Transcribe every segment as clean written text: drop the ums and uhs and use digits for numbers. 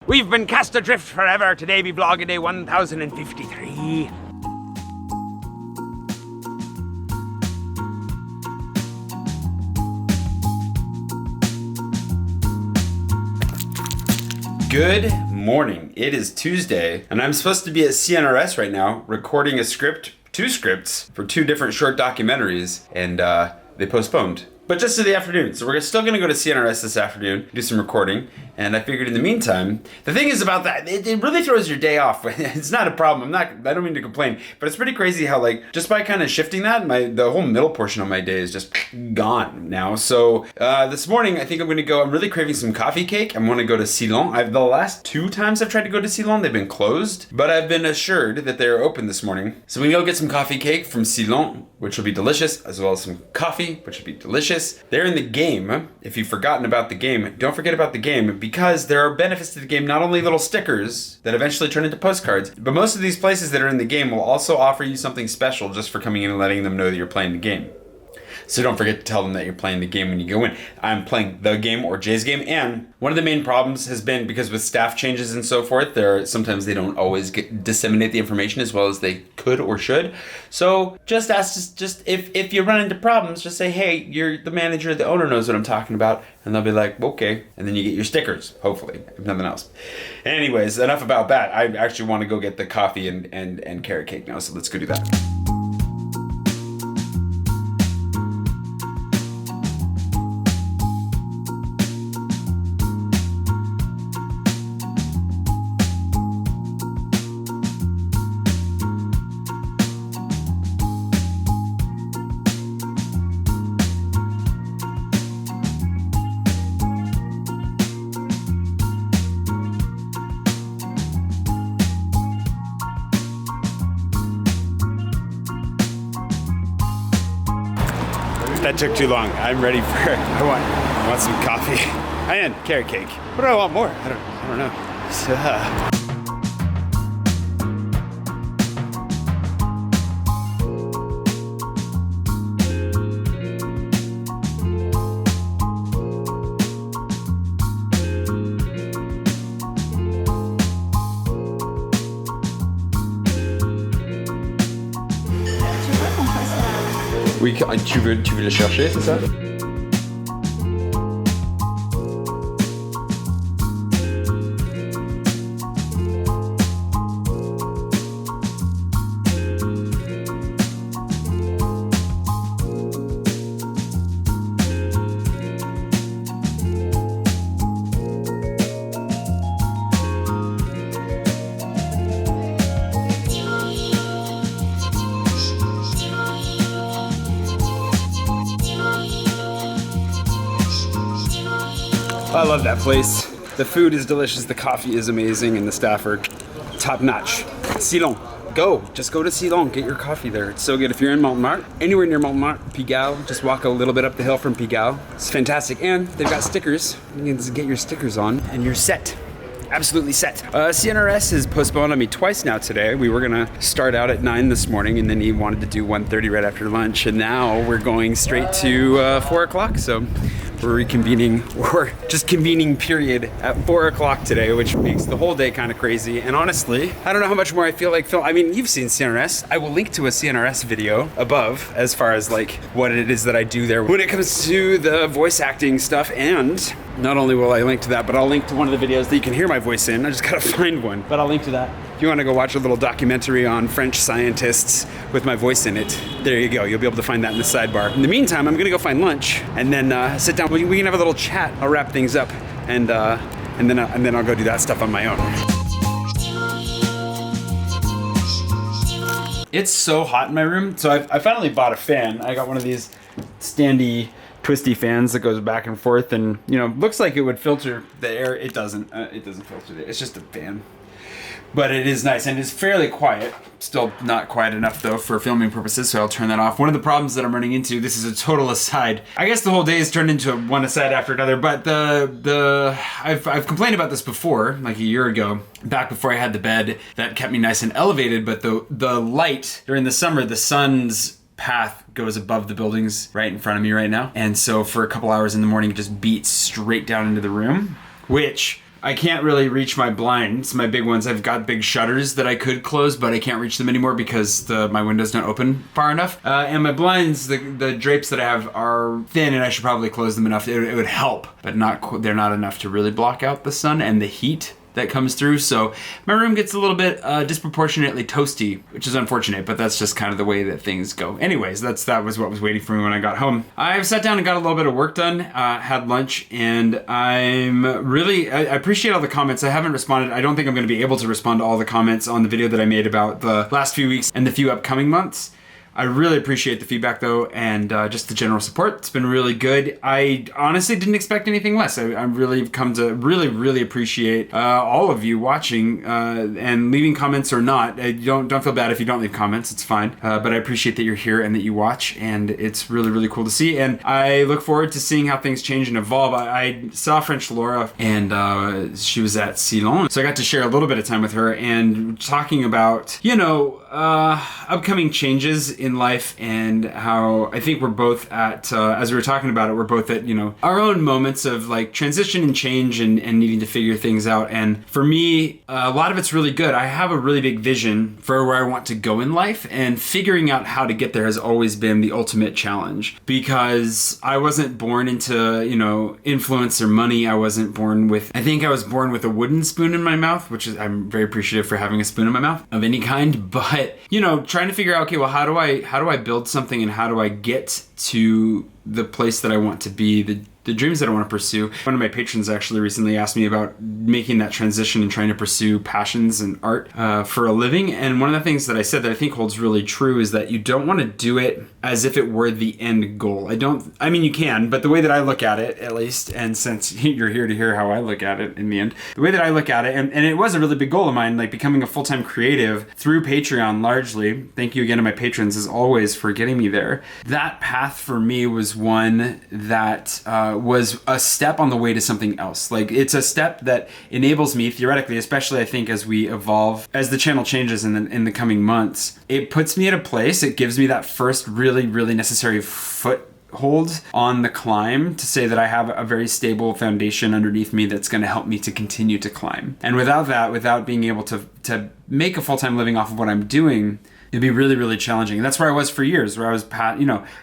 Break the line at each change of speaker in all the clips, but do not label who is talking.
We've been cast adrift forever. Today we vlog day 1053.
Good morning. It is Tuesday, and I'm supposed to be at CNRS right now recording two scripts for two different short documentaries, and they postponed. But just to the afternoon. So we're still gonna go to CNRS this afternoon, do some recording, and I figured in the meantime, the thing is about that, it really throws your day off. It's not a problem. I don't mean to complain, but it's pretty crazy how, like, just by kind of shifting that, the whole middle portion of my day is just gone now. So this morning, I think I'm really craving some coffee cake. I'm gonna go to Ceylon. The last two times I've tried to go to Ceylon, they've been closed, but I've been assured that they're open this morning. So we can go get some coffee cake from Ceylon, which will be delicious, as well as some coffee, which will be delicious. They're in the game. If you've forgotten about the game, don't forget about the game, because there are benefits to the game, not only little stickers that eventually turn into postcards, but most of these places that are in the game will also offer you something special just for coming in and letting them know that you're playing the game. So don't forget to tell them that you're playing the game when you go in. I'm playing the game or Jay's game, and one of the main problems has been because with staff changes and so forth, sometimes they don't always disseminate the information as well as they could or should. So just if you run into problems, just say, hey, you're the manager, the owner knows what I'm talking about, and they'll be like, okay, and then you get your stickers, hopefully, if nothing else. Anyways, enough about that. I actually want to go get the coffee and carrot cake now, so let's go do that. That took too long. I'm ready for it. I want some coffee and carrot cake. What do I want more? I don't know. So, oui, tu veux le chercher, c'est ça? I love that place. The food is delicious, the coffee is amazing, and the staff are top notch. Ceylon, just go to Ceylon, get your coffee there. It's so good. If you're in Montmartre, anywhere near Montmartre, Pigalle, just walk a little bit up the hill from Pigalle. It's fantastic, and they've got stickers. You can just get your stickers on, and you're set. Absolutely set. CNRS has postponed on me twice now today. We were gonna start out at 9 this morning, and then he wanted to do 1:30 right after lunch, and now we're going straight to 4 o'clock, so we're just convening period at 4 o'clock today, which makes the whole day kind of crazy. And honestly, I don't know how much more I feel like film. I mean, you've seen CNRS. I will link to a CNRS video above as far as like what it is that I do there when it comes to the voice acting stuff. And not only will I link to that, but I'll link to one of the videos that you can hear my voice in. I just gotta find one, but I'll link to that. If you want to go watch a little documentary on French scientists with my voice in it, there you go. You'll be able to find that in the sidebar. In the meantime, I'm gonna go find lunch and then sit down. We can have a little chat. I'll wrap things up and then I'll go do that stuff on my own. It's so hot in my room, so I finally bought a fan. I got one of these standy, twisty fans that goes back and forth, and looks like it would filter the air. It doesn't. It doesn't filter it. It's just a fan. But it is nice, and it's fairly quiet. Still not quiet enough, though, for filming purposes, so I'll turn that off. One of the problems that I'm running into, this is a total aside. I guess the whole day has turned into one aside after another, but I've complained about this before, like a year ago, back before I had the bed that kept me nice and elevated, but the light during the summer, the sun's path goes above the buildings right in front of me right now. And so for a couple hours in the morning, it just beats straight down into the room, which I can't really reach my blinds, my big ones. I've got big shutters that I could close, but I can't reach them anymore because my windows don't open far enough. And my blinds, the drapes that I have are thin, and I should probably close them enough. It would help, but they're not enough to really block out the sun and the heat that comes through. So my room gets a little bit disproportionately toasty, which is unfortunate, but that's just kind of the way that things go. Anyways, that was what was waiting for me when I got home. I sat down and got a little bit of work done, had lunch, and I appreciate all the comments. I haven't responded. I don't think I'm going to be able to respond to all the comments on the video that I made about the last few weeks and the few upcoming months. I really appreciate the feedback though, and just the general support. It's been really good. I honestly didn't expect anything less. I really come to really appreciate all of you watching and leaving comments or not. Don't feel bad if you don't leave comments. It's fine. But I appreciate that you're here and that you watch, and it's really cool to see. And I look forward to seeing how things change and evolve. I saw French Laura, and she was at Ceylon, so I got to share a little bit of time with her and talking about, upcoming changes in life, and how I think we're both at, as we were talking about it, we're both at, our own moments of like transition and change and needing to figure things out. And for me, a lot of it's really good. I have a really big vision for where I want to go in life, and figuring out how to get there has always been the ultimate challenge, because I wasn't born into, influence or money. I was born with a wooden spoon in my mouth, which is, I'm very appreciative for having a spoon in my mouth of any kind, but, trying to figure out, okay, well, how do I build something, and how do I get to the place that I want to be, the dreams that I want to pursue. One of my patrons actually recently asked me about making that transition and trying to pursue passions and art for a living. And one of the things that I said that I think holds really true is that you don't want to do it as if it were the end goal. You can, but the way that I look at it, at least, and since you're here to hear how I look at it in the end, the way that I look at it, and it was a really big goal of mine, like becoming a full-time creative through Patreon largely. Thank you again to my patrons as always for getting me there. That path for me was one that was a step on the way to something else. Like, it's a step that enables me theoretically, especially I think as we evolve, as the channel changes in the coming months, it puts me at a place, it gives me that first really necessary foothold on the climb to say that I have a very stable foundation underneath me that's going to help me to continue to climb. And without being able to make a full-time living off of what I'm doing, it'd be really challenging. And that's where I was for years, where I was,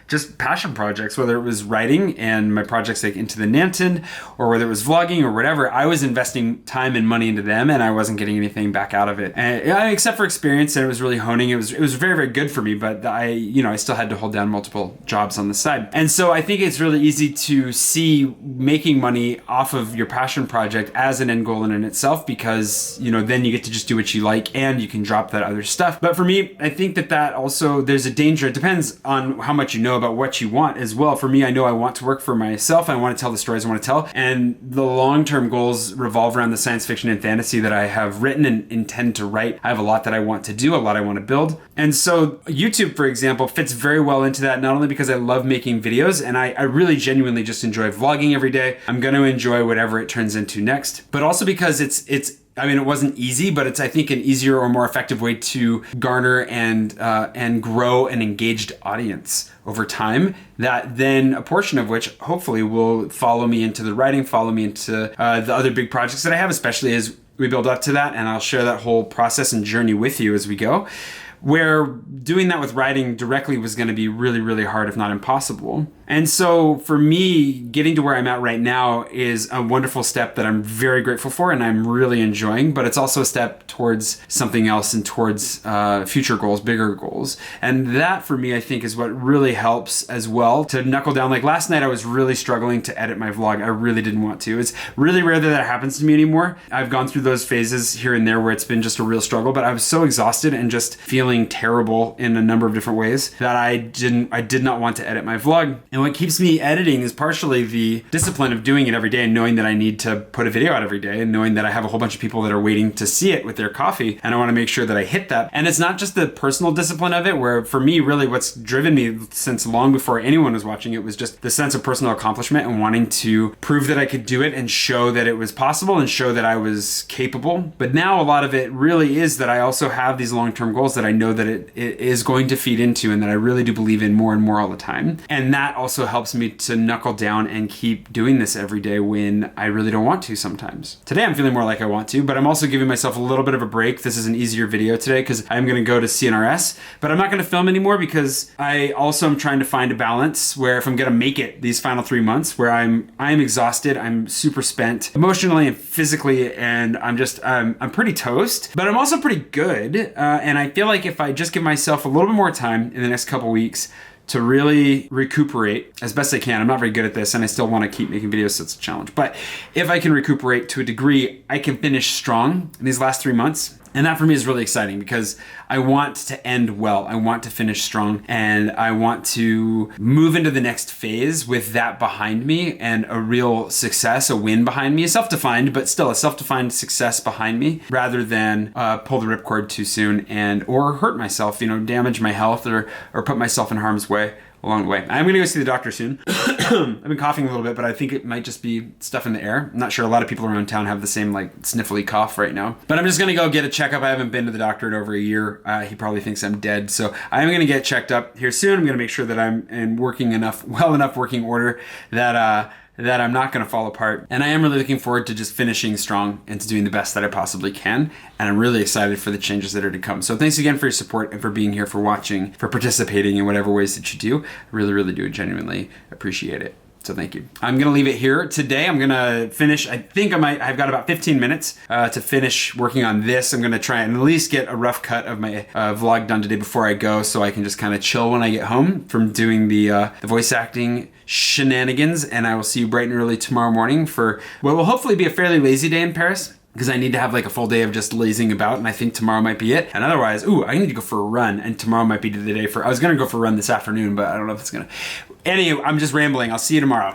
just passion projects, whether it was writing and my projects like Into the Nanton, or whether it was vlogging or whatever, I was investing time and money into them, and I wasn't getting anything back out of it. And, except for experience, and it was really honing. It was very good for me, but I still had to hold down multiple jobs on the side. And so I think it's really easy to see making money off of your passion project as an end goal in itself, because, then you get to just do what you like and you can drop that other stuff. But for me, I think that also, there's a danger. It depends on how much you know about what you want as well. For me, I know I want to work for myself. I want to tell the stories I want to tell. And the long-term goals revolve around the science fiction and fantasy that I have written and intend to write. I have a lot that I want to do, a lot I want to build. And so YouTube, for example, fits very well into that, not only because I love making videos, and I really genuinely just enjoy vlogging every day. I'm going to enjoy whatever it turns into next, but also because it wasn't easy, but it's, I think, an easier or more effective way to garner and grow an engaged audience over time, that then a portion of which hopefully will follow me into the writing, follow me into the other big projects that I have, especially as we build up to that. And I'll share that whole process and journey with you as we go, where doing that with writing directly was going to be really hard, if not impossible. And so for me, getting to where I'm at right now is a wonderful step that I'm very grateful for and I'm really enjoying, but it's also a step towards something else and towards future goals, bigger goals. And that for me, I think, is what really helps as well to knuckle down. Like last night, I was really struggling to edit my vlog. I really didn't want to. It's really rare that happens to me anymore. I've gone through those phases here and there where it's been just a real struggle, but I was so exhausted and just feeling terrible in a number of different ways that I did not want to edit my vlog. And what keeps me editing is partially the discipline of doing it every day and knowing that I need to put a video out every day and knowing that I have a whole bunch of people that are waiting to see it with their coffee, and I want to make sure that I hit that. And it's not just the personal discipline of it, where for me, really what's driven me since long before anyone was watching it was just the sense of personal accomplishment and wanting to prove that I could do it and show that it was possible and show that I was capable. But now a lot of it really is that I also have these long-term goals that I know that it is going to feed into and that I really do believe in more and more all the time. And that also also helps me to knuckle down and keep doing this every day when I really don't want to sometimes. Today I'm feeling more like I want to, but I'm also giving myself a little bit of a break. This is an easier video today because I'm gonna go to CNRS, but I'm not gonna film anymore because I also am trying to find a balance where if I'm gonna make it these final 3 months where I'm exhausted, I'm super spent emotionally and physically, and I'm pretty toast, but I'm also pretty good. And I feel like if I just give myself a little bit more time in the next couple weeks to really recuperate as best I can. I'm not very good at this and I still want to keep making videos, so it's a challenge. But if I can recuperate to a degree, I can finish strong in these last 3 months. And that for me is really exciting because I want to end well. I want to finish strong and I want to move into the next phase with that behind me and a real success, a win behind me, a self-defined, but still a self-defined success behind me rather than pull the ripcord too soon or hurt myself, damage my health or put myself in harm's way along the way. I'm gonna go see the doctor soon. I've been coughing a little bit, but I think it might just be stuff in the air. I'm not sure. A lot of people around town have the same sniffly cough right now. But I'm just gonna go get a checkup. I haven't been to the doctor in over a year. He probably thinks I'm dead. So I'm gonna get checked up here soon. I'm gonna make sure that I'm in well enough working order that I'm not going to fall apart. And I am really looking forward to just finishing strong and to doing the best that I possibly can. And I'm really excited for the changes that are to come. So thanks again for your support and for being here, for watching, for participating in whatever ways that you do. I really, really do genuinely appreciate it. So thank you. I'm going to leave it here today. I'm going to finish. I've got about 15 minutes to finish working on this. I'm going to try and at least get a rough cut of my vlog done today before I go so I can just kind of chill when I get home from doing the voice acting shenanigans. And I will see you bright and early tomorrow morning for what will hopefully be a fairly lazy day in Paris, because I need to have a full day of just lazing about, and I think tomorrow might be it. And otherwise, I need to go for a run, and tomorrow might be the day I was gonna go for a run this afternoon, but I don't know if it's gonna. Anyway, I'm just rambling. I'll see you tomorrow.